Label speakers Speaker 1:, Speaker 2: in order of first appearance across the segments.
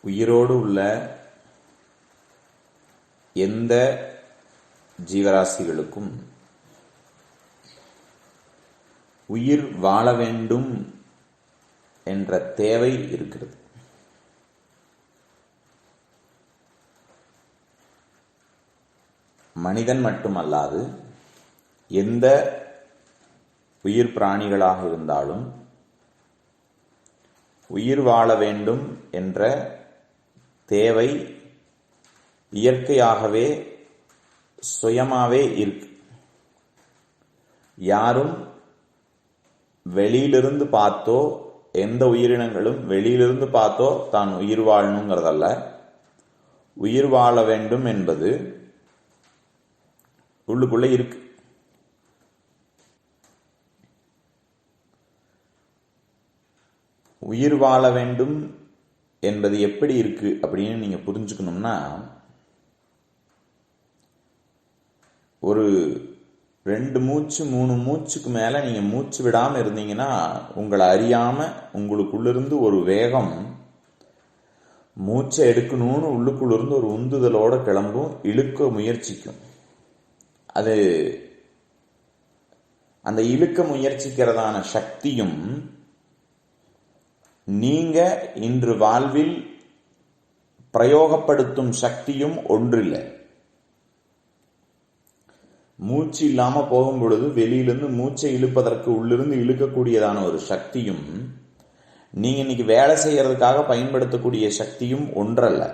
Speaker 1: உயிரோடு உள்ள எந்த ஜீவராசிகளுக்கும் உயிர் வாழ வேண்டும் என்ற தேவை இருக்கிறது. மனிதன் மட்டுமல்லாது எந்த உயிர் பிராணிகளாக இருந்தாலும் உயிர் வாழ வேண்டும் என்ற தேவை இயற்கையாகவே சுயமாவே இருக்கு. யாரும் வெளியிலிருந்து பார்த்தோ, எந்த உயிரினங்களும் வெளியிலிருந்து பார்த்தோ தான் உயிர் வாழணுங்கிறதல்ல. உயிர் வாழ வேண்டும் என்பது உள்ளுக்குள்ள இருக்கு. உயிர் வாழ வேண்டும் என்பது எப்படி இருக்கு அப்படின்னு நீங்க புரிஞ்சுக்கணும்னா, ஒரு 2 மூச்சு 3 மூச்சுக்கு மேல நீங்க மூச்சு விடாம இருந்தீங்கன்னா உங்களை அறியாம உங்களுக்குள்ளிருந்து ஒரு வேகம் மூச்சை எடுக்கணும்னு உள்ளுக்குள்ளிருந்து ஒரு உந்துதலோட கிளம்பும், இழுக்க முயற்சிக்கும். அது அந்த இழுக்க முயற்சிக்கிறதான சக்தியும் நீங்க இன்று வாழ்வில் பிரயோகப்படுத்தும் சக்தியும் ஒன்றில்லை. மூச்சு இல்லாம போகும் பொழுது வெளியிலிருந்து மூச்சை இழுப்பதற்கு உள்ளிருந்து இழுக்கக்கூடியதான ஒரு சக்தியும் நீங்க இன்னைக்கு வேலை செய்யறதுக்காக பயன்படுத்தக்கூடிய சக்தியும் ஒன்றல்ல.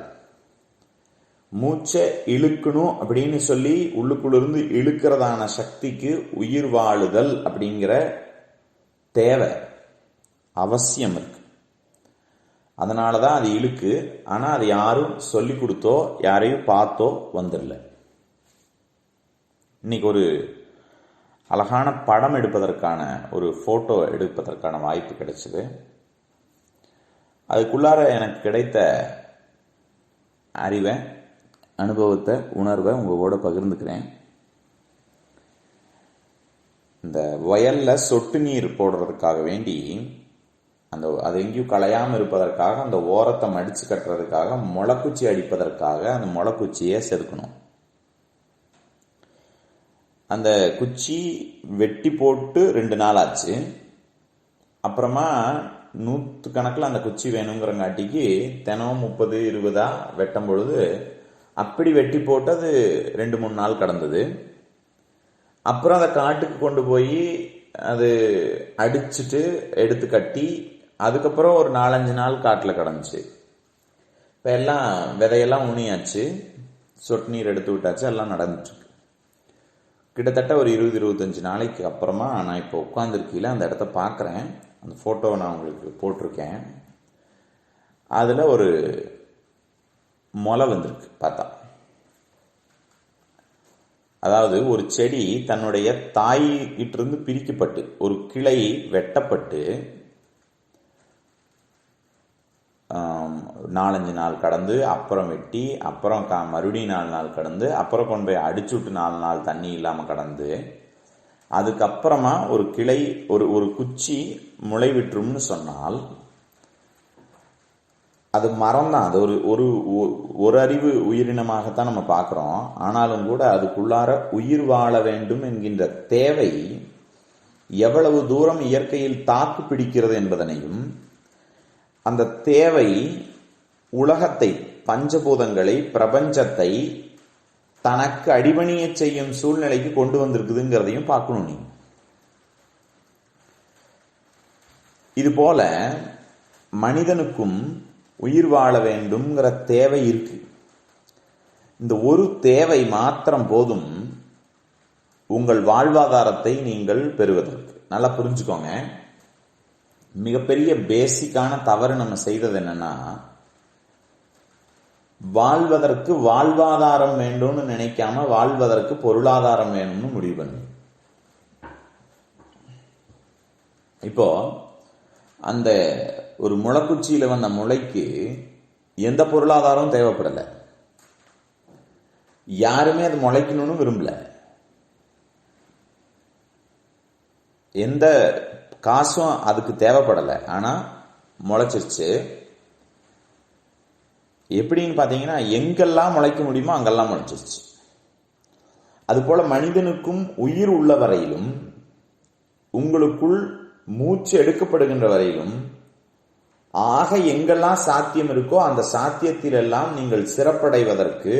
Speaker 1: மூச்சை இழுக்கணும் அப்படின்னு சொல்லி உள்ளுக்குள்ளிருந்து இழுக்கிறதான சக்திக்கு உயிர் வாழுதல் அப்படிங்கிற தேவை அவசியம் இருக்கு. அதனாலதான் அது இழுக்கு. ஆனா அது யாரும் சொல்லி கொடுத்தோ யாரையும் பார்த்தோ வந்துடல. இன்னைக்கு ஒரு அழகான படம் எடுப்பதற்கான ஒரு போட்டோ எடுப்பதற்கான வாய்ப்பு கிடைச்சது. அதுக்குள்ளார எனக்கு கிடைத்த அறிவை, அனுபவத்தை, உணர்வை உங்களோட பகிர்ந்துக்கிறேன். இந்த வயல்ல சொட்டு நீர் போடுறதுக்காக வேண்டி அது எங்கேயும் களையாம இருப்பதற்காக அந்த ஓரத்தை மடிச்சு கட்டுறதுக்காக முளைக்குச்சி அடிப்பதற்காக அந்த முளைக்குச்சியை செதுக்கணும். அந்த குச்சி வெட்டி போட்டு 2 நாள் ஆச்சு. அப்புறமா 100 கணக்கில் அந்த குச்சி வேணுங்கிறங்காட்டிக்கு தினம் 30-20 வெட்டும் பொழுது அப்படி வெட்டி போட்டு அது 2-3 நாள் கடந்தது. அப்புறம் அதை காட்டுக்கு கொண்டு போய் அது அடிச்சுட்டு எடுத்து கட்டி அதுக்கப்புறம் ஒரு 4-5 நாள் காட்டில் கடந்துச்சு. இப்போ எல்லாம் விதையெல்லாம் ஊனியாச்சு, சொட்டு நீர் எடுத்து விட்டாச்சு, எல்லாம் நடந்துட்டு இருக்கு. கிட்டத்தட்ட ஒரு 20-25 நாளைக்கு அப்புறமா நான் இப்போ உட்காந்துருக்கீல அந்த இடத்த பார்க்குறேன். அந்த ஃபோட்டோவை நான் உங்களுக்கு போட்டிருக்கேன். அதில் ஒரு முளை வந்திருக்கு. பார்த்தா அதாவது ஒரு செடி தன்னுடைய தாயிட்டிருந்து பிரிக்கப்பட்டு ஒரு கிளை வெட்டப்பட்டு 4-5 நாள் கடந்து அப்புறம் வெட்டி அப்புறம் மறுபடியும் 4 நாள் கடந்து அப்புறம் கொண்டு போய் அடிச்சு விட்டு 4 நாள் தண்ணி இல்லாமல் கடந்து அதுக்கப்புறமா ஒரு கிளை ஒரு குச்சி முளை விட்டுரும்னு சொன்னால் அது மரம் தான். அது ஒரு அறிவு உயிரினமாகத்தான் நம்ம பார்க்குறோம். ஆனாலும் கூட அதுக்குள்ளார உயிர் வாழ வேண்டும் என்கின்ற தேவை எவ்வளவு தூரம் இயற்கையில் தாக்கு பிடிக்கிறது என்பதனையும், அந்த தேவை உலகத்தை, பஞ்சபூதங்களை, பிரபஞ்சத்தை தனக்கு அடிபணிய செய்யும் சூழ்நிலைக்கு கொண்டு வந்திருக்குதுங்கிறதையும் பார்க்கணும். நீ இது போல மனிதனுக்கும் உயிர் வாழ வேண்டும்ங்கிற தேவை இருக்கு. இந்த ஒரு தேவை மாத்திரம் போதும் உங்கள் வாழ்வாதாரத்தை நீங்கள் பெறுவதற்கு. நல்லா புரிஞ்சுக்கோங்க. மிகப்பெரிய பேசிக்கான தவறு நம்ம செய்தது என்னன்னா, வாழ்வதற்கு வாழ்வாதாரம் வேண்டும்னு நினைக்காம வாழ்வதற்கு பொருளாதாரம் வேணும்னு முடிவு பண்ணு. இப்போ அந்த ஒரு முளைக்குச்சியில வந்த முளைக்கு எந்த பொருளாதாரமும் தேவைப்படலை. யாருமே அது முளைக்கணும்னு விரும்பல. எந்த காசும் அதுக்கு தேவைப்படலை. ஆனா முளைச்சிருச்சு. எப்படின்னு பார்த்தீங்கன்னா, எங்கெல்லாம் முளைக்க முடியுமோ அங்கெல்லாம் முளைச்சிருச்சு. அதுபோல மனிதனுக்கும் உயிர் உள்ள வரையிலும், உங்களுக்குள் மூச்சு எடுக்கப்படுகின்ற வரையிலும், ஆக எங்கெல்லாம் சாத்தியம் இருக்கோ அந்த சாத்தியத்திலெல்லாம் நீங்கள் சிறப்படைவதற்கு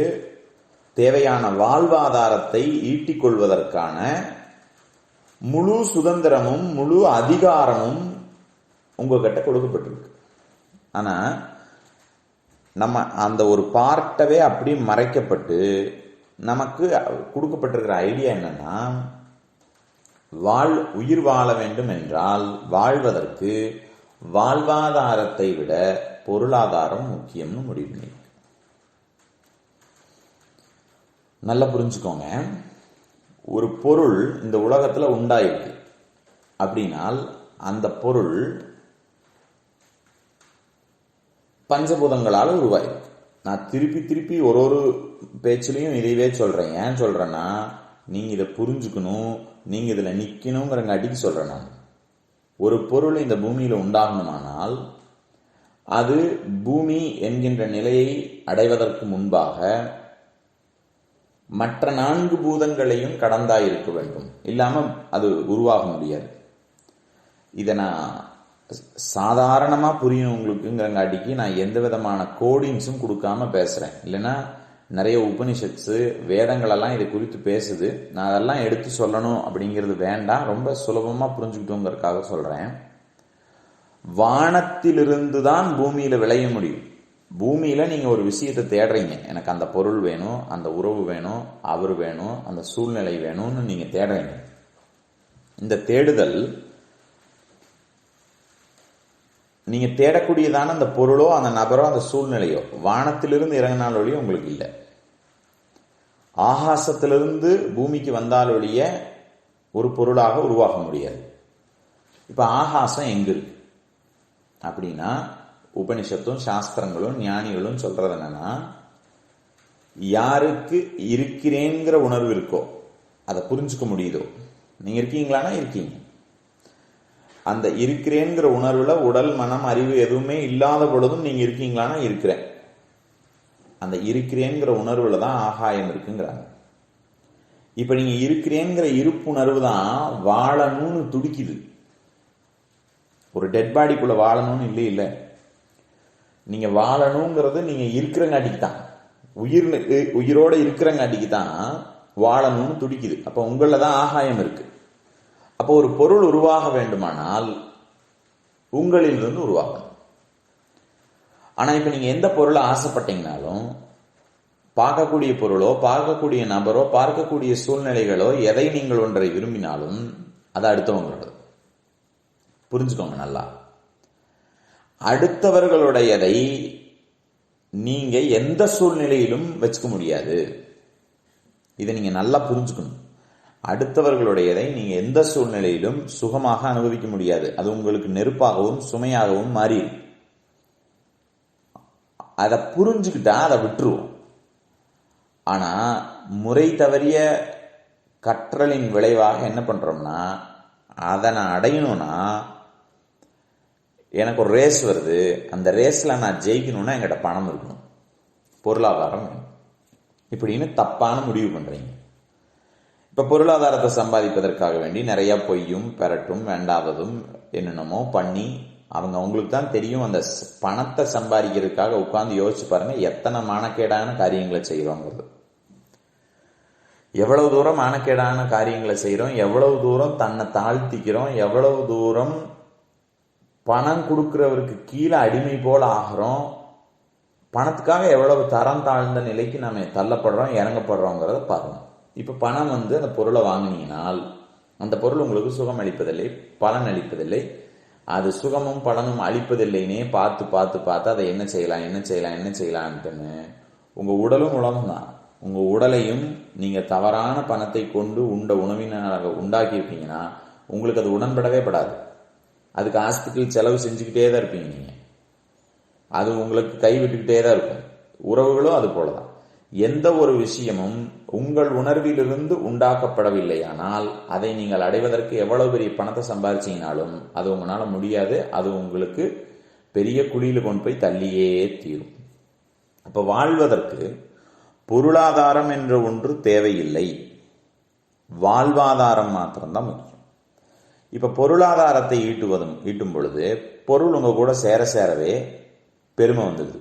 Speaker 1: தேவையான வாழ்வாதாரத்தை ஈட்டிக் கொள்வதற்கான முழு சுதந்திரமும் முழு அதிகாரமும் உங்ககிட்ட கொடுக்கப்பட்டிருக்கு. ஆனா நம்ம அந்த ஒரு பார்ட்டவே அப்படி மறைக்கப்பட்டு நமக்கு கொடுக்கப்பட்டிருக்கிற ஐடியா என்னன்னா, உயிர் வாழ வேண்டும் என்றால் வாழ்வதற்கு வாழ்வாதாரத்தை விட பொருளாதாரம் முக்கியம்னு முடிவு பண்ணி. நல்லா புரிஞ்சுக்கோங்க. ஒரு பொருள் இந்த உலகத்துல உண்டாயிருக்கு அப்படின்னால் அந்த பொருள் பஞ்சபூதங்களால் உருவாயிருக்கு. நான் திருப்பி திருப்பி ஒரு பேச்சிலையும் இதைவே சொல்றேன். ஏன் சொல்றேன்னா, நீங்க இதை புரிஞ்சுக்கணும், நீங்க இதுல நிக்கணுங்கிறங்காட்டிக்கு சொல்றேன். நான் ஒரு பொருள் இந்த பூமியில உண்டாகணுமானால் அது பூமி என்கின்ற நிலையை அடைவதற்கு முன்பாக மற்ற 4 பூதங்களையும் கடந்தாயிருக்க வேண்டும். இல்லாம அது உருவாக முடியாது. இதை நான் சாதாரணமா புரியும் உங்களுக்குங்கிறங்காட்டிக்கு நான் எந்த விதமான கோடிங்ஸும் கொடுக்காம பேசுறேன். இல்லைன்னா நிறைய உபனிஷத்ஸ் வேதங்களெல்லாம் இதை குறித்து பேசுது. நான் அதெல்லாம் எடுத்து சொல்லணும் அப்படிங்கிறது வேண்டாம். ரொம்ப சுலபமா புரிஞ்சுக்கிட்டோங்கிறதுக்காக சொல்றேன். வானத்திலிருந்து தான் பூமியில விளைய முடியும். பூமியில நீங்க ஒரு விஷயத்தை தேடுறீங்க, எனக்கு அந்த பொருள் வேணும், அந்த உறவு வேணும், அவர் வேணும், அந்த சூழ்நிலை வேணும்னு நீங்க தேடுறீங்க. இந்த தேடுதல் நீங்க தேடக்கூடியதான அந்த பொருளோ அந்த நபரோ அந்த சூழ்நிலையோ வானத்திலிருந்து இறங்கினால் ஒழிய உங்களுக்கு இல்லை. ஆகாசத்திலிருந்து பூமிக்கு வந்தால் ஒழிய ஒரு பொருளாக உருவாக முடியாது. இப்ப ஆகாசம் எங்க இருக்கு அப்படின்னா, உபனிஷத்தும் சாஸ்திரங்களும் ஞானிகளும் சொல்றது என்னன்னா, யாருக்கு இருக்கிறேங்கிற உணர்வு இருக்கோ, அதை புரிஞ்சுக்க முடியுதோ, நீங்க இருக்கீங்களானா இருக்கீங்க. அந்த இருக்கிறேங்கிற உணர்வுல உடல் மனம் அறிவு எதுவுமே இல்லாத பொழுதும் நீங்க இருக்கீங்களானா இருக்கிறேன். அந்த இருக்கிறேங்கிற உணர்வுல தான் ஆகாயம் இருக்குங்கிறாங்க. இப்ப நீங்க இருக்கிறேங்கிற இருப்புணர்வு தான் வாழணும்னு துடிக்குது. ஒரு டெட் பாடிக்குள்ள வாழணும்னு இல்லை. நீங்க வாழணுங்கிறது நீங்க இருக்கிறங்காட்டிக்கு தான், உயிரோட இருக்கிறங்காட்டிக்கு தான் வாழணும்னு துடிக்குது. அப்ப உங்கள தான் ஆகாயம் இருக்கு. அப்போ ஒரு பொருள் உருவாக வேண்டுமானால் உங்களிலிருந்து உருவாகணும். ஆனா இப்ப நீங்க எந்த பொருளை ஆசைப்பட்டீங்கனாலும், பார்க்கக்கூடிய பொருளோ பார்க்கக்கூடிய நபரோ பார்க்கக்கூடிய சூழ்நிலைகளோ எதை நீங்கள் ஒன்றை விரும்பினாலும் அது அடுத்தவங்களோட. புரிஞ்சுக்கோங்க நல்லா. அடுத்தவர்களுடையதை நீங்க எந்த சூழ்நிலையிலும் வச்சுக்க முடியாது. இதை நீங்க நல்லா புரிஞ்சுக்கணும். அடுத்தவர்களுடையதை நீங்க எந்த சூழ்நிலையிலும் சுகமாக அனுபவிக்க முடியாது. அது உங்களுக்கு நெருப்பாகவும் சுமையாகவும் மாறிடும். அதை புரிஞ்சுக்கிட்டா அதை விட்டுருவோம். ஆனா முறை தவறிய கற்றலின் விளைவாக என்ன பண்றோம்னா, அதை நான் அடையணும்னா எனக்கு ஒரு ரேஸ் வருது, அந்த ரேஸ்ல நான் ஜெயிக்கணும்னா என்கிட்ட பணம் இருக்கணும், பொருளாதாரம் வேணும், இப்படின்னு தப்பான முடிவு பண்றீங்க. இப்ப பொருளாதாரத்தை சம்பாதிப்பதற்காக வேண்டி நிறைய பொய்யும் பெறட்டும் வேண்டாததும் என்னென்னமோ பண்ணி அவங்களுக்கு தான் தெரியும். அந்த பணத்தை சம்பாதிக்கிறதுக்காக உட்கார்ந்து யோசிச்சு பாருங்க, எத்தனை மானக்கேடான காரியங்களை செய்யறோங்கிறது. எவ்வளவு தூரம் மானக்கேடான காரியங்களை செய்யறோம், எவ்வளவு தூரம் தன்னை தாழ்த்திக்கிறோம், எவ்வளவு தூரம் பணம் கொடுக்கிறவருக்கு கீழே அடிமை போல ஆகிறோம், பணத்துக்காக எவ்வளவு தரம் தாழ்ந்த நிலைக்கு நாம தள்ளப்படுறோம் இறங்கப்படுறோங்கிறத பாருங்க. இப்ப பணம் அந்த பொருளை வாங்கினீங்கனால் அந்த பொருள் உங்களுக்கு சுகம் அளிப்பதில்லை, பலன் அளிப்பதில்லை. அது சுகமும் பலனும் அளிப்பதில்லைன்னே பார்த்து பார்த்து பார்த்து அதை என்ன செய்யலான்ட்டுன்னு உங்க உடலும் உலகம் தான். உங்க உடலையும் நீங்க தவறான பணத்தை கொண்டு உண்ட உணவினாக உண்டாக்கி இருப்பீங்கன்னா உங்களுக்கு அது உடன்படவே படாது. அதுக்கு ஹாஸ்பிட்டல் செலவு செஞ்சுக்கிட்டே தான் இருப்பீங்க. நீங்க அது உங்களுக்கு கைவிட்டுக்கிட்டே தான் இருக்கும். உறவுகளும் அது போலதான். எந்த ஒரு விஷயமும் உங்கள் உணர்விலிருந்து உண்டாக்கப்படவில்லையானால் அதை நீங்கள் அடைவதற்கு எவ்வளவு பெரிய பணத்தை சம்பாதிச்சீங்கனாலும் அது உங்களால முடியாது. அது உங்களுக்கு பெரிய குழியில கொண்டு போய் தள்ளியே தீரும். அப்ப வாழ்வதற்கு பொருளாதாரம் என்ற ஒன்று தேவையில்லை, வாழ்வாதாரம் மாத்திரம்தான் முக்கியம். இப்ப பொருளாதாரத்தை ஈட்டும் பொழுது பொருள் உங்க கூட சேர சேரவே பெருமை வந்துடுது.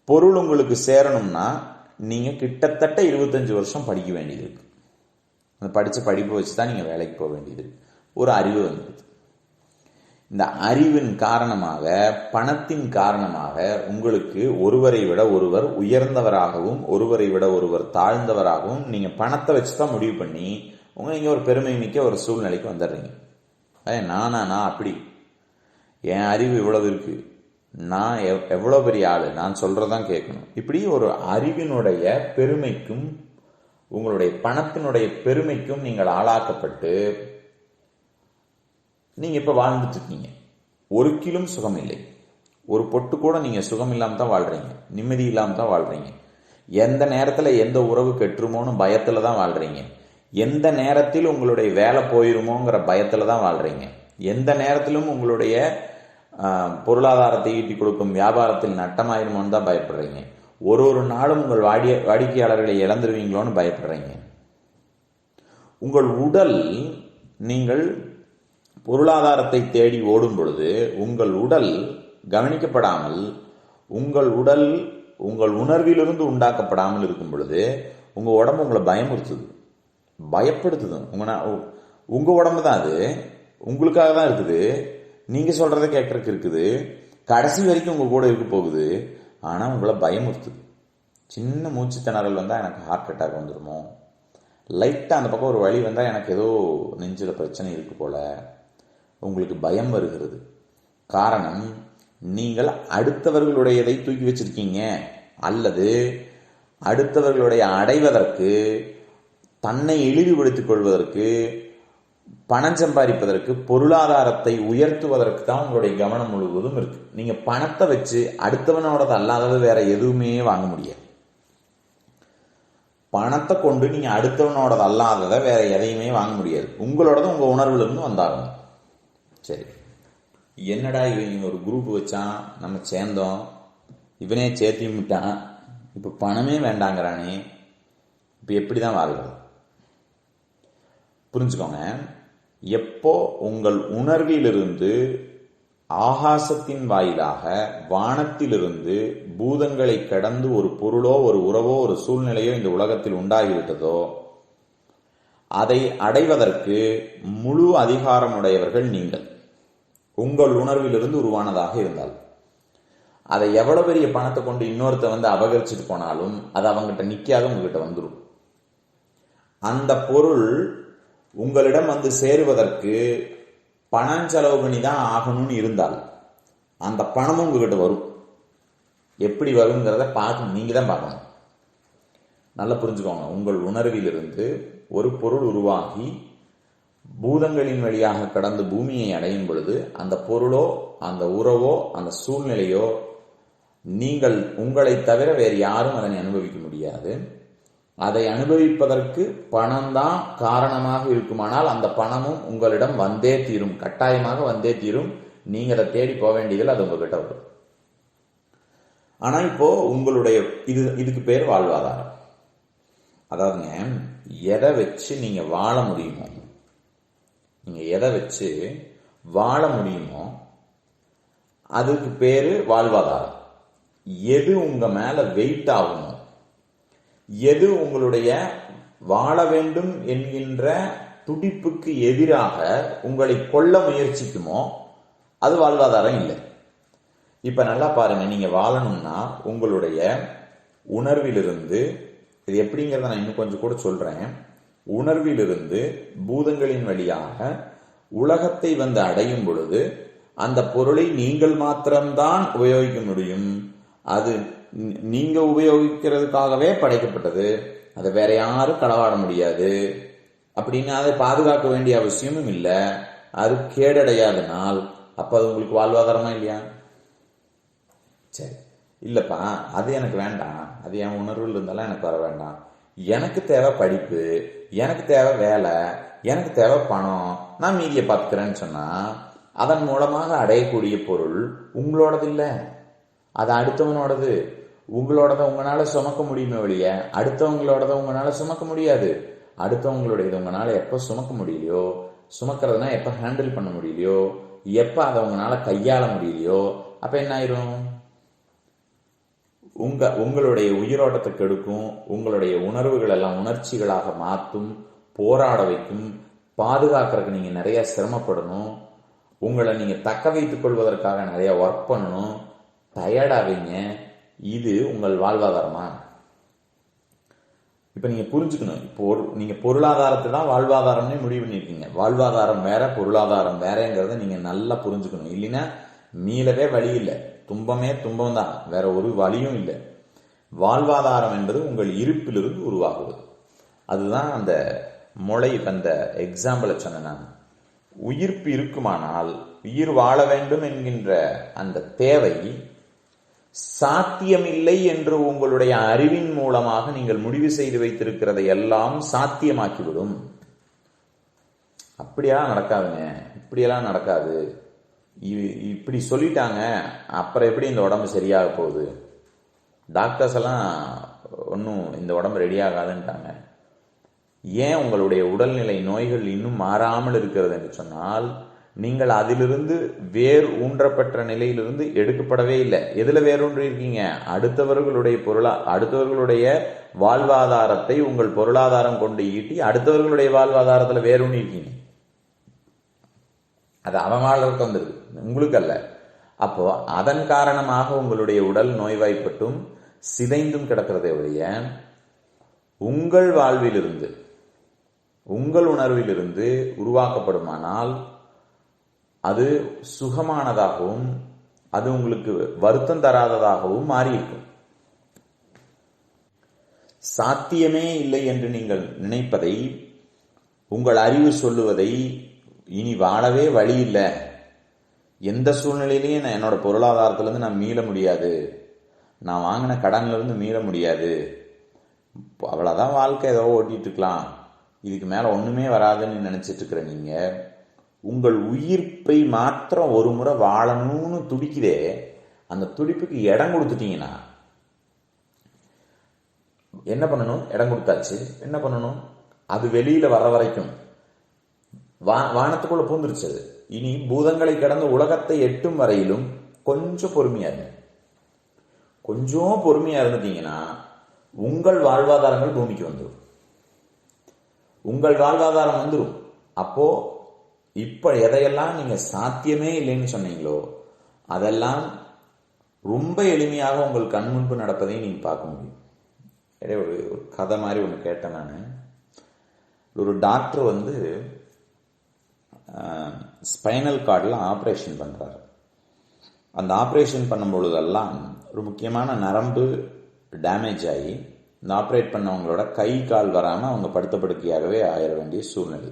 Speaker 1: பொருள் உங்களுக்கு சேரணும்னா நீங்க கிட்டத்தட்ட 25 வருஷம் படிக்க வேண்டியது இருக்கு. அந்த படிச்ச படிப்பை வச்சுதான் நீங்க வேலைக்கு போக வேண்டியது. ஒரு அறிவு வந்துடுது. இந்த அறிவின் காரணமாக, பணத்தின் காரணமாக உங்களுக்கு ஒருவரை விட ஒருவர் உயர்ந்தவராகவும் ஒருவரை விட ஒருவர் தாழ்ந்தவராகவும் நீங்க பணத்தை வச்சுதான் முடிவு பண்ணி நீங்க ஒரு பெருமை மிக்க ஒரு சூழ்நிலைக்கு வந்துடுறீங்க. நான் அப்படி, என் அறிவு இவ்வளவு இருக்கு, நான் எவ்வளவு பெரிய ஆளு, நான் சொல்றதான் கேட்கணும். இப்படி ஒரு அறிவினுடைய பெருமைக்கும் உங்களுடைய பணத்தினுடைய பெருமைக்கும் நீங்கள் ஆளாக்கப்பட்டு நீங்க இப்ப வாழ்ந்துட்டு இருக்கீங்க. ஒரு கிலும் சுகம் இல்லை, ஒரு பொட்டு கூட நீங்க சுகம் இல்லாம தான் வாழ்றீங்க, நிம்மதி இல்லாம தான் வாழ்றீங்க. எந்த நேரத்துல எந்த உறவு கெட்டுருமோன்னு பயத்துல தான் வாழ்றீங்க. எந்த நேரத்தில் உங்களுடைய வேலை போயிருமோங்கிற பயத்துல தான் வாழ்றீங்க. எந்த நேரத்திலும் உங்களுடைய பொருளாதாரத்தை ஈட்டி கொடுக்கும் வியாபாரத்தில் நட்டமாயிருமோன்னு தான் பயப்படுறீங்க. ஒரு நாளும் உங்கள் வாடிக்கையாளர்களை இழந்துருவீங்களோன்னு பயப்படுறீங்க. உங்கள் உடல், நீங்கள் பொருளாதாரத்தை தேடி ஓடும் பொழுது உங்கள் உடல் கவனிக்கப்படாமல், உங்கள் உடல் உங்கள் உணர்விலிருந்து உண்டாக்கப்படாமல் இருக்கும் பொழுது உங்க உடம்பு உங்களை பயமுறுத்துது, பயப்படுத்துது. உங்க உடம்பு தான் அது, உங்களுக்காக தான் இருக்குது, நீங்க சொல்றதை கேட்கறதுக்கு இருக்குது, கடைசி வரைக்கும் உங்க கூட இருக்க போகுது. ஆனா உங்களை பயமுறுத்துது. சின்ன மூச்சு திணறல் வந்தா எனக்கு ஹார்ட் அட்டாக் வந்துருமோ, லைட்டா அந்த பக்கம் ஒரு வலி வந்தா எனக்கு ஏதோ நெஞ்சில பிரச்சனை இருக்கு போல உங்களுக்கு பயம் வருகிறது. காரணம், நீங்கள் அடுத்தவர்களுடையதை தூக்கி வச்சிருக்கீங்க, அல்லது அடுத்தவர்களுடைய அடைவதற்கு, தன்னை இழிவுபடுத்திக் கொள்வதற்கு, பணம் சம்பாதிப்பதற்கு, பொருளாதாரத்தை உயர்த்துவதற்கு தான் உங்களுடைய கவனம் முழுவதும் இருக்கு. நீங்க பணத்தை வச்சு அடுத்தவனோடது அல்லாதது வேற எதுவுமே வாங்க முடியாது. பணத்தை கொண்டு நீங்க அடுத்தவனோடது அல்லாததை வேற எதையுமே வாங்க முடியாது. உங்களோடது உங்க உணர்வுல இருந்து வந்தாகணும். சரி, என்னடா இவங்க ஒரு குரூப் வச்சான், நம்ம சேர்ந்தோம், இவனே சேர்த்தி விட்டான், இப்ப பணமே வேண்டாங்கிறானே, இப்ப எப்படிதான் வாழ்றது? புரிஞ்சுக்கோங்க. எப்போ உங்கள் உணர்விலிருந்து, ஆகாசத்தின் வாயிலாக, வானத்திலிருந்து பூதங்களை கடந்து ஒரு பொருளோ ஒரு உறவோ ஒரு சூழ்நிலையோ இந்த உலகத்தில் உண்டாகிவிட்டதோ, அதை அடைவதற்கு முழு அதிகாரமுடையவர்கள் நீங்கள். உங்கள் உணர்விலிருந்து உருவானதாக இருந்தால் அதை எவ்வளவு பெரிய பணத்தை கொண்டு இன்னொருத்த அபகரிச்சுட்டு போனாலும் அது அவங்ககிட்ட நிக்காத உங்ககிட்ட வந்துடும். அந்த பொருள் உங்களிடம் சேருவதற்கு பணம் செலவு பண்ணி தான் ஆகணும்னு இருந்தால் அந்த பணமும் உங்ககிட்ட வரும். எப்படி வருங்கிறத பார்க்கணும், நீங்க தான் பார்க்கணும். நல்லா புரிஞ்சுக்கோங்க. உங்கள் உணர்விலிருந்து ஒரு பொருள் உருவாகி பூதங்களின் வழியாக கடந்து பூமியை அடையும் பொழுது அந்த பொருளோ அந்த உறவோ அந்த சூழ்நிலையோ நீங்கள் உங்களை தவிர வேறு யாரும் அதனை அனுபவிக்க முடியாது. அதை அனுபவிப்பதற்கு பணம் தான் காரணமாக இருக்குமானால் அந்த பணமும் உங்களிடம் வந்தே தீரும், கட்டாயமாக வந்தே தீரும். நீங்க அதை தேடி போக வேண்டியதில் அது உங்ககிட்ட வரும். ஆனா இப்போ உங்களுடைய இதுக்கு பேர் வாழ்வாதாரம். அதாவதுங்க, எதை வச்சு நீங்க வாழ முடியுமோ, நீங்க எதை வச்சு வாழ முடியுமோ அதுக்கு பேரு வாழ்வாதாரம். எது உங்க மேல வெயிட் ஆகுமோ, எது உங்களுடைய வாழ வேண்டும் என்கின்ற துடிப்புக்கு எதிராக உங்களை கொல்ல முயற்சிக்குமோ அது வாழ்வாதாரம் இல்லை. இப்ப நல்லா பாருங்க, நீங்க வாழணும்னா உங்களுடைய உணர்விலிருந்து, இது எப்படிங்கிறத நான் இன்னும் கொஞ்சம் கூட சொல்றேன், உணர்விலிருந்து பூதங்களின் வழியாக உலகத்தை அடையும் பொழுது அந்த பொருளை நீங்கள் மாத்திரம்தான் உபயோகிக்க முடியும். அது நீங்க உபயோகிக்கிறதுக்காகவே படைக்கப்பட்டது, அதை வேற யாரும் களவாட முடியாது அப்படின்னு அதை பாதுகாக்க வேண்டிய அவசியமும் இல்லை. அது கேடடையாதனால் அப்ப அது உங்களுக்கு வாழ்வாதாரமா இல்லையா? சரி, இல்லப்பா அது எனக்கு வேண்டாம், அது என் உணர்வில் இருந்தாலும் எனக்கு வர வேண்டாம், எனக்கு தேவை படிப்பு, எனக்கு தேவை வேலை, எனக்கு தேவை பணம், நான் மீதியை பார்த்துக்கிறேன்னு சொன்னா அதன் மூலமாக அடையக்கூடிய பொருள் உங்களோடது இல்லை, அது அடுத்தவனோடது. உங்களோடத உங்களால சுமக்க முடியுமே ஒழிய அடுத்தவங்களோடத உங்களால சுமக்க முடியாது. அடுத்தவங்களுடைய உங்களால எப்ப சுமக்க முடியலையோ, சுமக்கிறதுனா எப்ப ஹேண்டில் பண்ண முடியலையோ, எப்ப அதை உங்களால கையாள முடியலையோ, அப்ப என்ன ஆயிரும்? உங்களுடைய உயிரோட்டத்தை கெடுக்கும், உங்களுடைய உணர்வுகள் எல்லாம் உணர்ச்சிகளாக மாற்றும், போராட வைக்கும், பாதுகாக்கிறதுக்கு நீங்க நிறைய சிரமப்படணும், உங்களை நீங்க தக்க வைத்துக் கொள்வதற்காக நிறைய ஒர்க் பண்ணணும், டயர்டாவீங்க. இது உங்கள் வாழ்வாதாரமா? இப்ப நீங்க புரிஞ்சுக்கணும். இப்போ நீங்க பொருளாதாரத்தை தான் வாழ்வாதாரம்னே முடிவு பண்ணிருக்கீங்க. வாழ்வாதாரம் வேற, பொருளாதாரம் வேறங்கிறத நீங்க நல்லா புரிஞ்சுக்கணும். இல்லைன்னா மீளவே வழி இல்லை. துன்பமே துன்பம் தான், வேற ஒரு வழியும் இல்லை. வாழ்வாதாரம் என்பது உங்கள் இருப்பிலிருந்து உருவாகுவது. அதுதான் அந்த முளை அந்த எக்ஸாம்பிளை சொன்னேன் நான். உயிர்ப்பு இருக்குமானால், உயிர் வாழ வேண்டும் என்கின்ற அந்த தேவை சாத்தியமில்லை என்று உங்களுடைய அறிவின் மூலமாக நீங்கள் முடிவு செய்து வைத்திருக்கிறதை எல்லாம் சாத்தியமாக்கிவிடும். அப்படியெல்லாம் நடக்காதுங்க, இப்படியெல்லாம் நடக்காது. இப்படி சொல்லிட்டாங்க, அப்புறம் எப்படி இந்த உடம்பு சரியாக போகுது? டாக்டர்ஸ் எல்லாம் ஒன்றும் இந்த உடம்பு ரெடி ஆகாதுன்ட்டாங்க. ஏன் உங்களுடைய உடல்நிலை நோய்கள் இன்னும் மாறாமல் இருக்கிறது என்று சொன்னால், நீங்கள் அதிலிருந்து வேர் ஊன்றப்பட்ட நிலையிலிருந்து எடுக்கப்படவே இல்லை. எதுல வேரூன்றி இருக்கீங்க? அடுத்தவர்களுடைய வாழ்வாதாரத்தை உங்கள் பொருளாதாரம் கொண்டு ஈட்டி அடுத்தவர்களுடைய வாழ்வாதாரத்தில் வேரூன்றி இருக்கீங்க. அது அவன் வாழ்றதுக்கு வந்துருக்கு, உங்களுக்கு அல்ல. அப்போ அதன் காரணமாக உங்களுடைய உடல் நோய்வாய்ப்பட்டும் சிதைந்தும் கிடக்கிறதை ஒழிய உங்கள் வாழ்விலிருந்து, உங்கள் உணர்விலிருந்து உருவாக்கப்படுமானால் அது சுகமானதாகவும் அது உங்களுக்கு வருத்தம் தராததாகவும் மாறியிருக்கும். சாத்தியமே இல்லை என்று நீங்கள் நினைப்பதை, உங்கள் அறிவு சொல்லுவதை, இனி வாழவே வழி இல்லை, எந்த சூழ்நிலையிலையும் நான் என்னோட பொருளாதாரத்திலிருந்து நான் மீள முடியாது, நான் வாங்கின கடன்ல இருந்து மீள முடியாது, அவ்வளவுதான் வாழ்க்கை, ஏதோ ஓட்டிட்டு இருக்கலாம், இதுக்கு மேல ஒண்ணுமே வராதுன்னு நினைச்சிட்டு இருக்கிற நீங்க, உங்கள் உயிர்ப்பை மாத்திரம் ஒரு முறை வாழணும்னு துடிக்குதே, அந்த துடிப்புக்கு இடம் கொடுத்துட்டீங்கன்னா என்ன பண்ணணும்? இடம் கொடுத்தாச்சு, என்ன பண்ணணும்? அது வெளியில வர வரைக்கும் வானத்துக்குள்ள பூந்துருச்சு. இனி பூதங்களை கடந்து உலகத்தை எட்டும் வரையிலும் கொஞ்சம் பொறுமையா இருங்க. கொஞ்சம் பொறுமையா இருந்துட்டீங்கன்னா உங்கள் வாழ்வாதாரங்கள் பூமிக்கு வந்துடும். உங்கள் வாழ்வாதாரம் வந்துடும். அப்போ இப்ப எதையெல்லாம் நீங்க சாத்தியமே இல்லைன்னு சொன்னீங்களோ அதெல்லாம் ரொம்ப எளிமையாக உங்கள் கண் முன்பு நடப்பதையும் நீங்க பார்க்க முடியும். ஒரு கதை மாதிரி ஒன்று கேட்டேன் நான். ஒரு டாக்டர் ஸ்பைனல் கார்டில் ஆப்ரேஷன் பண்றாரு. அந்த ஆப்ரேஷன் பண்ணும் பொழுதெல்லாம் ஒரு முக்கியமான நரம்பு டேமேஜ் ஆகி இந்த ஆப்ரேட் பண்ணவங்களோட கை கால் வராமல் அவங்க படுத்த படுக்கையாகவே ஆயிட வேண்டிய சூழ்நிலை.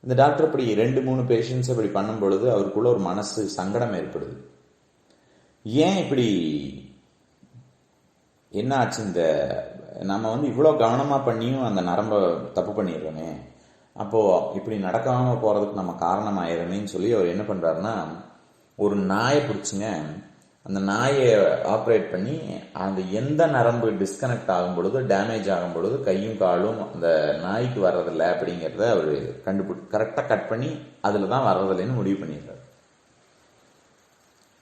Speaker 1: இந்த டாக்டர் இப்படி 2-3 பேஷண்ட்ஸ் இப்படி பண்ணும் பொழுது அவருக்குள்ள ஒரு மனசு சங்கடம் ஏற்படுது. ஏன் இப்படி என்ன ஆச்சு? இந்த நம்ம இவ்வளோ கவனமா பண்ணியும் அந்த நரம்ப தப்பு பண்ணிடுறோமே, அப்போ இப்படி நடக்காம போறதுக்கு நம்ம காரணம் ஆயிடுறோமேன்னு சொல்லி அவர் என்ன பண்றாருன்னா, ஒரு நாயை பிடிச்சுங்க, அந்த நாயை ஆப்ரேட் பண்ணி அந்த எந்த நரம்பு டிஸ்கனெக்ட் ஆகும் பொழுது, டேமேஜ் ஆகும் பொழுது கையும் காலும் அந்த நாய்க்கு வர்றதில்லை அப்படிங்கிறத அவர் கரெக்டாக கட் பண்ணி அதில் தான் வர்றதில்லைன்னு முடிவு பண்ணிடுறாரு.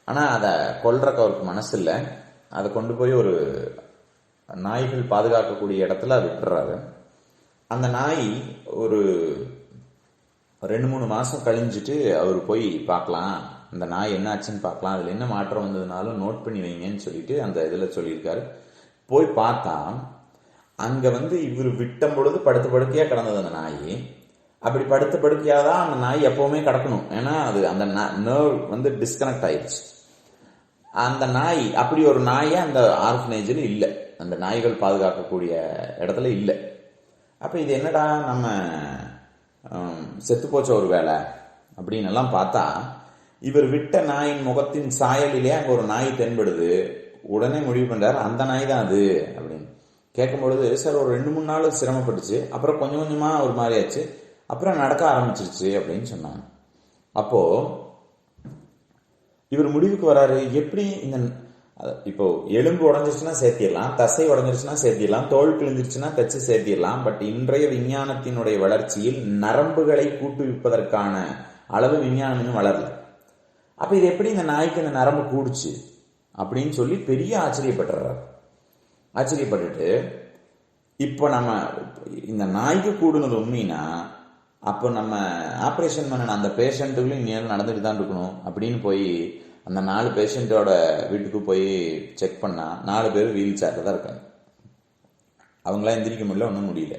Speaker 1: ஆனால் அதை கொல்றக்கு அவருக்கு மனசு இல்லை. அதை கொண்டு போய் ஒரு நாய்கள் பாதுகாக்கக்கூடிய இடத்துல விட்டுறாரு. அந்த நாய் ஒரு 2-3 மாசம் கழிஞ்சிட்டு அவர் போய் பார்க்கலாம், அந்த நாய் என்ன ஆச்சுன்னு பார்க்கலாம், அதில் என்ன மாற்றம் வந்ததுனாலும் நோட் பண்ணி வைங்கன்னு சொல்லிட்டு அந்த இதில் சொல்லியிருக்காரு. போய் பார்த்தா அங்கே இவர் விட்டும் பொழுது படுத்த படுக்கையாக கிடந்தது அந்த நாய். அப்படி படுத்த படுக்கையாக தான் அந்த நாய் எப்பவுமே கிடக்கணும், ஏன்னா அது அந்த நர்வ் டிஸ்கனெக்ட் ஆயிடுச்சு. அந்த நாய் அப்படி ஒரு நாயை அந்த ஆர்ஃபனேஜில் இல்லை, அந்த நாய்கள் பாதுகாக்கக்கூடிய இடத்துல இல்லை. அப்போ இது என்னடா நம்ம செத்து போச்ச ஒரு வேலை அப்படின்னு எல்லாம் பார்த்தா, இவர் விட்ட நாயின் முகத்தின் சாயலிலே அங்கே ஒரு நாய் தென்படுது. உடனே முடிவு பண்றாரு அந்த நாய் தான் அது அப்படின்னு. கேட்கும் பொழுது, சார் ஒரு 2-3 நாள் சிரமப்பட்டுச்சு, அப்புறம் கொஞ்சம் கொஞ்சமா ஒரு மாதிரி ஆச்சு, அப்புறம் நடக்க ஆரம்பிச்சிருச்சு அப்படின்னு சொன்னாங்க. அப்போ இவர் முடிவுக்கு வராரு, எப்படி இந்த இப்போ எலும்பு உடஞ்சிருச்சுன்னா சேர்த்திடலாம், தசை உடஞ்சிருச்சுன்னா சேர்த்திடலாம், தோல் கிழிஞ்சிருச்சுன்னா தச்சு சேர்த்திடலாம். பட் இன்றைய விஞ்ஞானத்தினுடைய வளர்ச்சியில் நரம்புகளை கூட்டுவிப்பதற்கான அளவு விஞ்ஞானம் இன்னும் வளரல. அப்ப இது எப்படி இந்த நாய்க்கு இந்த நரம்பு கூடுச்சு அப்படின்னு சொல்லி பெரிய ஆச்சரியப்பட்டுறாரு. ஆச்சரியப்பட்டுட்டு இப்போ நம்ம இந்த நாய்க்கு கூடுனது உண்மைனா அப்போ நம்ம ஆப்ரேஷன் பண்ண அந்த பேஷண்ட்டுகளும் இனிமேல் நடந்துட்டு தான் இருக்கணும் அப்படின்னு போய் அந்த 4 பேஷண்ட்டோட வீட்டுக்கு போய் செக் பண்ணா 4 பேர் வீல் சேர்ல தான் இருக்காங்க. அவங்களாம் எந்திரிக்க முடியல, ஒன்றும் முடியல.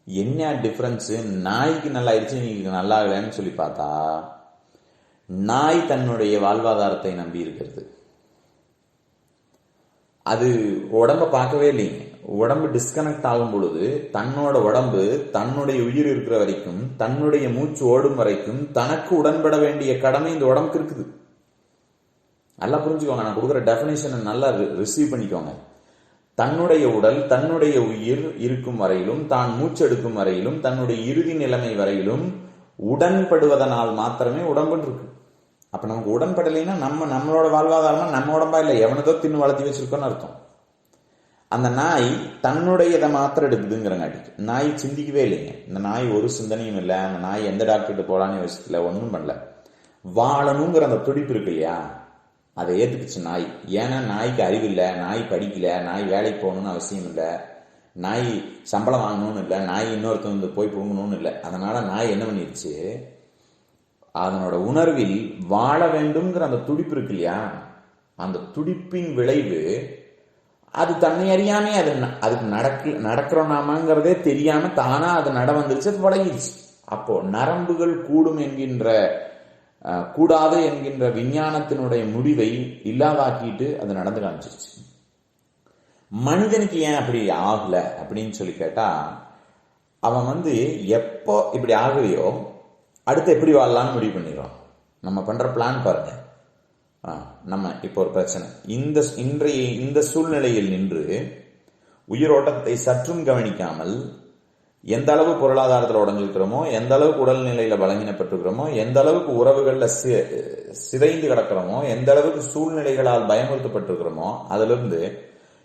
Speaker 1: என்ன டிஃபரன்ஸு? நாய்க்கு நல்லா ஆயிடுச்சு, நீங்க நல்லா இல்லைன்னு சொல்லி பார்த்தா நாய் தன்னுடைய வாழ்வாதாரத்தை நம்பி இருக்கிறது. அது உடம்ப பார்க்கவே இல்லைங்க. உடம்பு டிஸ்கனெக்ட் ஆகும் பொழுது தன்னோட உடம்பு தன்னுடைய உயிர் இருக்கிற வரைக்கும், தன்னுடைய மூச்சு ஓடும் வரைக்கும் தனக்கு உடன்பட வேண்டிய கடமை இந்த உடம்புக்கு இருக்குது. நல்லா புரிஞ்சுக்கோங்க, நான் கொடுக்குற டெஃபினேஷனை நல்லா ரிசீவ் பண்ணிக்கோங்க. தன்னுடைய உடல் தன்னுடைய உயிர் இருக்கும் வரையிலும், தான் மூச்செடுக்கும் வரையிலும், தன்னுடைய இறுதி நிலைமை வரையிலும் உடன்படுவதனால் மாத்திரமே உடம்புன்னு இருக்கு. அப்ப நமக்கு உடன்படலைன்னா நம்மளோட வாழ்வாதாரம் நம்ம உடம்பா இல்லை, எவனதோ தின்னு வளர்த்தி வச்சிருக்கோன்னு அர்த்தம். அந்த நாய் தன்னுடையதை மாத்திரம் எடுக்குதுங்கிறங்காட்டிக்கு நாய் சிந்திக்கவே இல்லைங்க. இந்த நாய் ஒரு சிந்தனையும் இல்லை. அந்த நாய் எந்த டாக்டர்கிட்ட போலான்னு யோசிக்கல, ஒன்றும் பண்ணல. வாழணுங்கிற அந்த துடிப்பு இருக்கு இல்லையா, அதை ஏத்துக்குச்சு நாய். ஏன்னா நாய்க்கு அறிவு இல்லை, நாய் படிக்கல, நாய் வேலைக்கு போகணும்னு அவசியம் இல்லை, நாய் சம்பளம் வாங்கணும்னு இல்லை, நாய் இன்னொருத்தவங்க போய் போகணும்னு இல்லை. அதனால நாய் என்ன பண்ணிருச்சு, அதனோட உணர்வில் வாழ வேண்டும்ங்கிற அந்த துடிப்பு இருக்கு இல்லையா, அந்த துடிப்பின் விளைவு அது தன்னை அறியாமே அதுக்கு நடக்கிறோம் நாமங்கிறதே தெரியாம தானா அது நட வந்துருச்சு, அது பழகிடுச்சு. அப்போ நரம்புகள் கூடும் என்கின்ற கூடாது என்கின்ற விஞ்ஞானத்தினுடைய முடிவை இல்லாதாக்கிட்டு அது நடந்து காமிச்சிருச்சு. மனிதனுக்கு ஏன் அப்படி ஆகல அப்படின்னு சொல்லி கேட்டா, அவன் எப்போ இப்படி ஆகலையோ அடுத்து எப்படி வாழலாம்னு முடிவு பண்ணிடுறான். நம்ம பண்ற பிளான் பாருங்க. நம்ம இப்போ ஒரு பிரச்சனை, இன்றைய இந்த சூழ்நிலையில் நின்று உயிரோட்டத்தை சற்றும் கவனிக்காமல் எந்த அளவு பொருளாதாரத்தில் உடஞ்சிருக்கிறோமோ, எந்த அளவுக்கு உடல்நிலையில பலகீனப்பட்டிருக்கிறோமோ, எந்த அளவுக்கு உறவுகள்ல சிதைந்து கிடக்கிறோமோ, எந்த அளவுக்கு சூழ்நிலைகளால் பயமுறுத்தப்பட்டிருக்கிறோமோ, அதுல இருந்து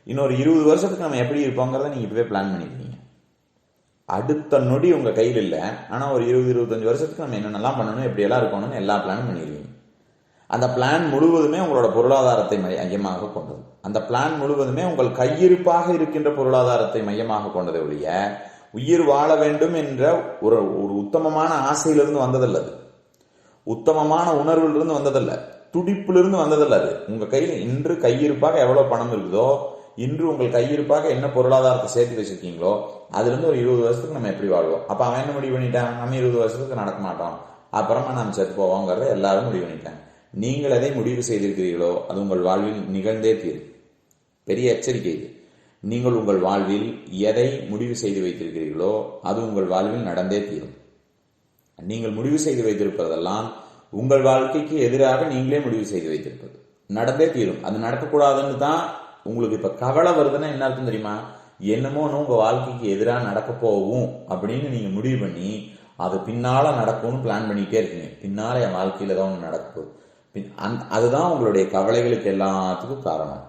Speaker 1: இன்னொரு 20 வருஷத்துக்கு நம்ம எப்படி இருப்போங்கிறத நீங்க இப்பவே பிளான் பண்ணிருக்கீங்க. அடுத்த நொடி உங்க கையில் இல்லை, ஆனா ஒரு 20-25 வருஷத்துக்கு நம்ம என்னென்னலாம் பண்ணணும், எப்படி எல்லாம் இருக்கணும்னு எல்லா பிளானும் பண்ணிருக்கீங்க. அந்த பிளான் முழுவதுமே உங்களோட பொருளாதாரத்தை மையமாக கொண்டது. அந்த பிளான் முழுவதுமே உங்கள் கையிருப்பாக இருக்கின்ற பொருளாதாரத்தை மையமாக கொண்டதை ஒழிய உயிர் வாழ வேண்டும் என்ற ஒரு உத்தமமான ஆசையிலிருந்து வந்ததல்ல, அது உத்தமமான உணர்விலிருந்து வந்ததல்ல, துடிப்பிலிருந்து வந்ததல்ல. அது உங்க கையில் இன்று கையிருப்பாக எவ்வளவு பணம் இருக்குதோ, இன்று உங்கள் கையிருப்பாக என்ன பொருளாதாரத்தை சேர்த்து வச்சிருக்கீங்களோ, அதுல இருந்து ஒரு 20 வருஷத்துக்கு நம்ம எப்படி வாழ்வோம். அப்ப அவன் என்ன முடிவு பண்ணிட்டான், நம்ம 20 வருஷத்துக்கு நடக்க மாட்டோம், அப்புறமா நம்ம செத்து போவோங்கிறத எல்லாரும் முடிவு பண்ணிட்டாங்க. நீங்கள் எதை முடிவு செய்திருக்கிறீர்களோ அது உங்கள் வாழ்வில் நிகழ்ந்தே தீரும். பெரிய எச்சரிக்கை இது. நீங்கள் உங்கள் வாழ்வில் எதை முடிவு செய்து வைத்திருக்கிறீர்களோ அது உங்கள் வாழ்வில் நடந்தே தீரும். நீங்கள் முடிவு செய்து வைத்திருப்பதெல்லாம் உங்கள் வாழ்க்கைக்கு எதிராக நீங்களே முடிவு செய்து வைத்திருப்பது நடந்தே தீரும். அது நடக்கக்கூடாதுன்னு தான் உங்களுக்கு இப்ப கவலை வருதுன்னா என்ன அர்த்தம் தெரியுமா, என்னமோ உங்க வாழ்க்கைக்கு எதிராக நடக்க போகும் அப்படின்னு நீங்க முடிவு பண்ணி அது பின்னால நடக்கும்னு பிளான் பண்ணிட்டே இருக்கீங்க. பின்னால என் வாழ்க்கையில தான் ஒன்று நடக்க போகுது, அதுதான் உங்களுடைய கவலைகளுக்கு எல்லாத்துக்கும் காரணம்.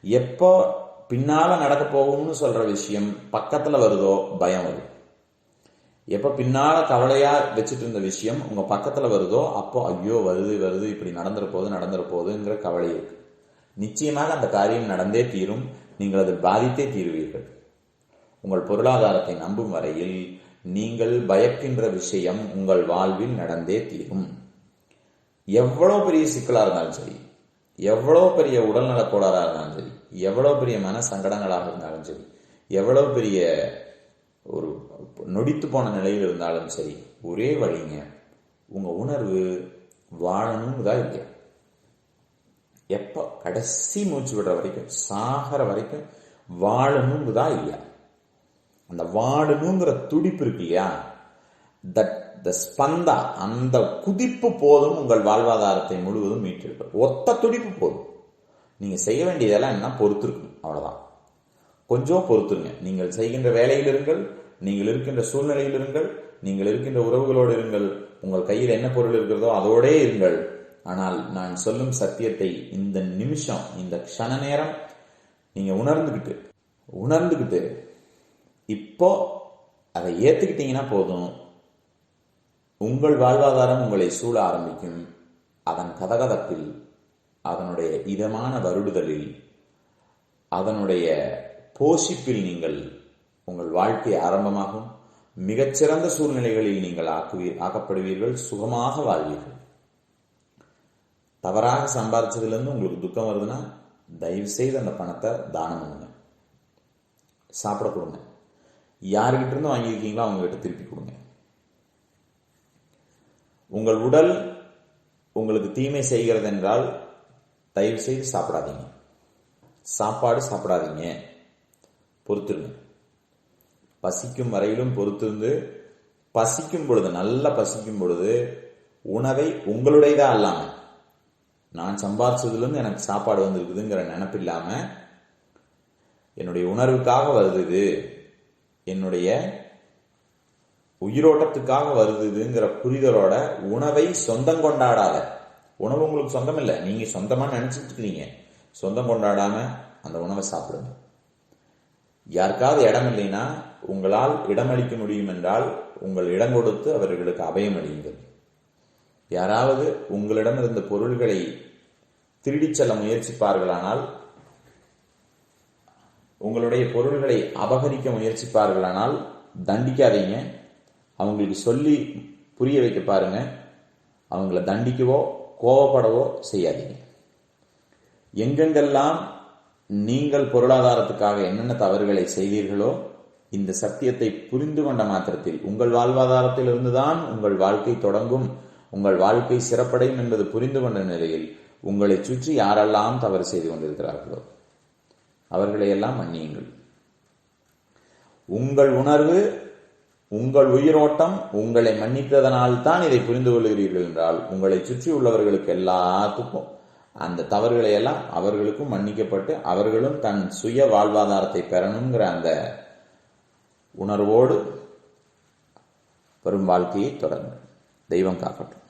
Speaker 1: எப்போ பின்னால நடக்க போகும்னு சொல்ற விஷயம் பக்கத்துல வருதோ பயம் வரும். எப்ப பின்னால கவலையா வச்சுட்டு இருந்த விஷயம் உங்க பக்கத்துல வருதோ அப்போ ஐயோ வருது இப்படி நடந்துற போகுதுங்கிற கவலை இருக்கு. நிச்சயமாக அந்த காரியம் நடந்தே தீரும். நீங்கள் அதில் பாதித்தே தீருவீர்கள். உங்கள் பொருளாதாரத்தை நம்பும் வரையில் நீங்கள் பயக்கின்ற விஷயம் உங்கள் வாழ்வில் நடந்தே தீரும். எவ்வளவு பெரிய சிக்கலா இருந்தாலும் சரி, எவ்வளவு பெரிய உடல்நல கோளாறா இருந்தாலும் சரி, எவ்வளவு பெரிய மன சங்கடங்களாக இருந்தாலும் சரி, எவ்வளவு பெரிய ஒரு நொடித்து போன நிலையில் இருந்தாலும் சரி, ஒரே வழிங்க, உங்க உணர்வு வாழணும்னுதான் இல்லையா. எப்ப கடைசி மூச்சு விடுற வரைக்கும், சாகர வரைக்கும் வாழணும்னுதான் இல்லையா. அந்த வாழணுங்கிற துடிப்பு இருக்கு இல்லையா, ஸ்பந்தா, அந்த குதிப்பு போதும் உங்கள் வாழ்வாதாரத்தை முழுவதும் மீட்டெடுக்க. ஒத்த துடிப்பு போதும். நீங்க செய்ய வேண்டியதெல்லாம் என்ன, பொறுத்திருக்கணும், அவ்வளவுதான். கொஞ்சம் பொறுத்துருங்க. நீங்கள் செய்கின்ற வேலையில் இருங்கள், நீங்கள் இருக்கின்ற சூழ்நிலையில் இருங்கள், நீங்கள் இருக்கின்ற உறவுகளோடு இருங்கள், உங்கள் கையில் என்ன பொருள் இருக்கிறதோ அதோடே இருங்கள். ஆனால் நான் சொல்லும் சத்தியத்தை இந்த நிமிஷம், இந்த க்ஷண நேரம் நீங்க உணர்ந்துகிட்டு இப்போ அதை ஏத்துக்கிட்டீங்கன்னா போதும். உங்கள் வாழ்வாதாரம் உங்களை சூழ ஆரம்பிக்கும். அதன் கதகதப்பில், அதனுடைய இதமான வருடுதலில், அதனுடைய போஷிப்பில் நீங்கள் உங்கள் வாழ்க்கை ஆரம்பமாகும். மிகச்சிறந்த சூழ்நிலைகளில் நீங்கள் ஆக்கப்படுவீர்கள், சுகமாக வாழ்வீர்கள். தவறாக சம்பாதிச்சதுலேருந்து உங்களுக்கு துக்கம் வருதுன்னா தயவு செய்து அந்த பணத்தை தானம் பண்ணுங்க, சாப்பிட கொடுங்க. யாருக்கிட்ட இருந்து வாங்கியிருக்கீங்களோ அவங்க கிட்ட திருப்பி கொடுங்க. உங்கள் உடல் உங்களுக்கு தீமை செய்கிறது என்றால் தயவு செய்து சாப்பிடாதீங்க, சாப்பாடு சாப்பிடாதீங்க, பொறுத்துருங்க. பசிக்கும் வரையிலும் பொறுத்திருந்து, பசிக்கும் பொழுது, நல்லா பசிக்கும் பொழுது உணவை உங்களுடையதா இல்லாம, நான் சம்பாதிச்சதுலேருந்து எனக்கு சாப்பாடு வந்திருக்குதுங்கிற நினைப்பு இல்லாம, என்னுடைய உணர்வுக்காக வருது இது, என்னுடைய உயிரோட்டத்துக்காக வருதுங்கிற புரிதலோட உணவை சொந்தம் கொண்டாடாத. உணவு உங்களுக்கு சொந்தம் இல்லை, நீங்க சொந்தமா நினைச்சிட்டு இருக்கிறீங்க. சொந்தம் கொண்டாடாம அந்த உணவை சாப்பிடுங்க. யாருக்காவது இடம் இல்லைன்னா உங்களால் இடமளிக்க முடியும் என்றால் உங்கள் இடம் கொடுத்து அவர்களுக்கு அபயம் அளியுங்கள். யாராவது உங்களிடம் இருந்த பொருள்களை திருடிச் செல்ல முயற்சிப்பார்களானால், உங்களுடைய பொருள்களை அபகரிக்க முயற்சிப்பார்களானால் தண்டிக்காதீங்க. அவங்களுக்கு சொல்லி புரிய வைக்க பாருங்க. அவங்கள தண்டிக்கவோ கோபப்படவோ செய்யாதீங்க. எங்கெங்கெல்லாம் நீங்கள் பொருளாதாரத்துக்காக என்னென்ன தவறுகளை செய்தீர்களோ, இந்த சத்தியத்தை புரிந்து கொண்ட மாத்திரத்தில் உங்கள் வாழ்வாதாரத்தில் இருந்துதான் உங்கள் வாழ்க்கை தொடங்கும், உங்கள் வாழ்க்கை சிறப்படையும் என்பது புரிந்து கொண்ட நிலையில் உங்களை சுற்றி யாரெல்லாம் தவறு செய்து கொண்டிருக்கிறார்களோ அவர்களையெல்லாம் மன்னியுங்கள். உங்கள் உணர்வு, உங்கள் உயிரோட்டம் உங்களை மன்னித்ததனால் தான் இதை புரிந்து கொள்கிறீர்கள் என்றால், உங்களை சுற்றி உள்ளவர்களுக்கு எல்லாத்துக்கும் அந்த தவறுகளை எல்லாம் அவர்களுக்கும் மன்னிக்கப்பட்டு அவர்களும் தன் சுய வாழ்வாதாரத்தை பெறணுங்கிற அந்த உணர்வோடு வரும் வாழ்க்கையை தொடங்க. தெய்வம் காக்கட்டும்.